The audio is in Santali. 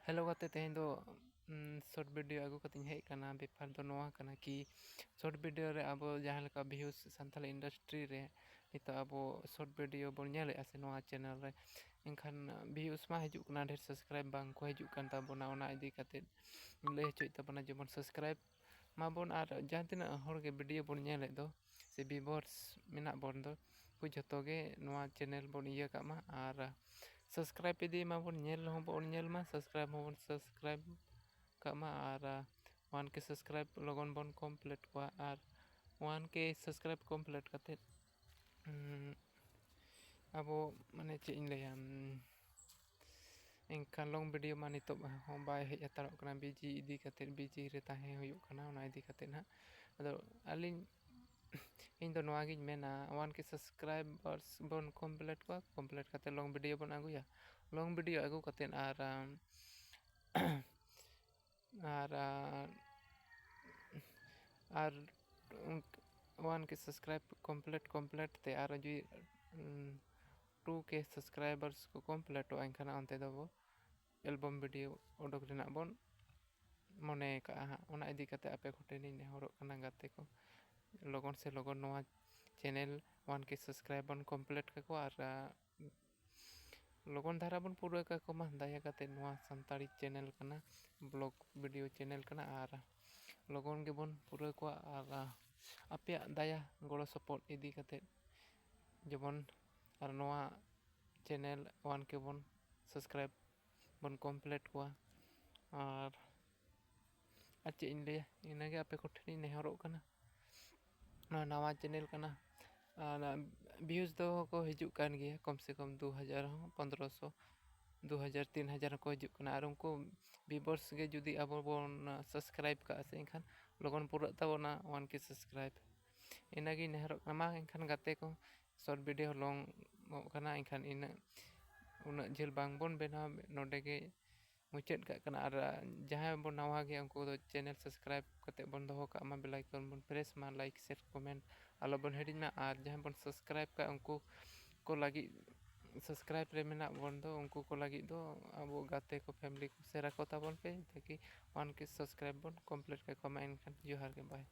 हेलो गाते तेहें दो शॉर्ट वीडियो आगू कतिन हेज कना बेपार दो नोआ कना कि शॉर्ट वीडियो रे अब जहाँ लेका व्यूज सानथाली इंडस्ट्री रे नितो अब शॉर्ट वीडियो बोन नेले आसे नोआ चैनल रे एनखान व्यूज मा हिजुक कना ढेर सब्सक्राइब बांग को हिजुक कान ताबोना ओना इदी काते लay हचोय ताबोना जेमन सब्सक्राइब माबोन आर जहाँ तिना हर के वीडियो बोन नेले दो से व्यूअर्स मेना बोन दो को जतो गे नोआ चैनल बोन इया कामा आर सब्सक्राइब इदी माबोन नेल होबोन नेल मा सब्सक्राइब होबोन सब्सक्राइब कामा आर 1K सब्सक्राइब लगन बोन कंप्लीट को आर 1K सब्सक्राइब कंप्लीट काते अब माने चे इन लया एनखान लॉन्ग वीडियो मा नितो बाय हेज हतारोग कना बिजी इदी काते बिजी रे ताहे हुयुग कना ओना इदी काते ना अदो अलिन इन दो नोआ गिन मेना 1K सब्सक्राइबर्स बोन कंप्लीट काते लॉन्ग वीडियो बोन आगुया लॉन्ग वीडियो आगु काते आर 1K सब्सक्राइब कंप्लीट ते आर जी 2K सब्सक्राइबर्स को कंप्लीट एनखान अंते दो एल्बम वीडियो ओडोक रेना बोन मने का ओना इदी काते आपे कोटेनी नेहरोग कना गाते को लगन से लगन नोआ channel 1K subscribe bone complete को आर लगन धारा बोन पूरा को मा दाया काते नोआ संताड़ी चैनल कना ब्लॉग वीडियो चैनल कना आर लगन के बोन पूरा को आर आपे दाया गड़ो सपोर्ट इदी काते जेमन आर नोआ channel 1K bone subscribe bone complete को आर चे इन लया इनागे आपे कोठेनी नेहरोग कना नवा चैनल कना व्यूज दो को हिजुक कान गया कम से कम 2000 1500 2000 3000 को हिजुक कना आर उनको व्यूअर्स गे जुदी अब बोन सब्सक्राइब का से एनखान लगन पूरा ताबोना 1K सब्सक्राइब इनागे नेहरोग मा एनखान गाते को शॉर्ट वीडियो लॉन्ग कना एनखान इन उना झेल बांग बोन बेना नोडे गे मुचाद का कना आर जहाँ बोन नवा गे उनको दो चैनल सब्सक्राइब कते बोन दोहो का मा बेल आइकन बोन प्रेस मा लाइक शेयर कमेंट आलो बोन हेडिंग मा आर जहाँ बोन सब्सक्राइब का उनको को लगी सब्सक्राइब रे मेना बोन दो उनको को लगी दो अब गाते को फैमिली को शेयर को ताबोन पे ताकि 1K सब्सक्राइब बोन कंप्लीट का कमा एनखान जोहार के बाय।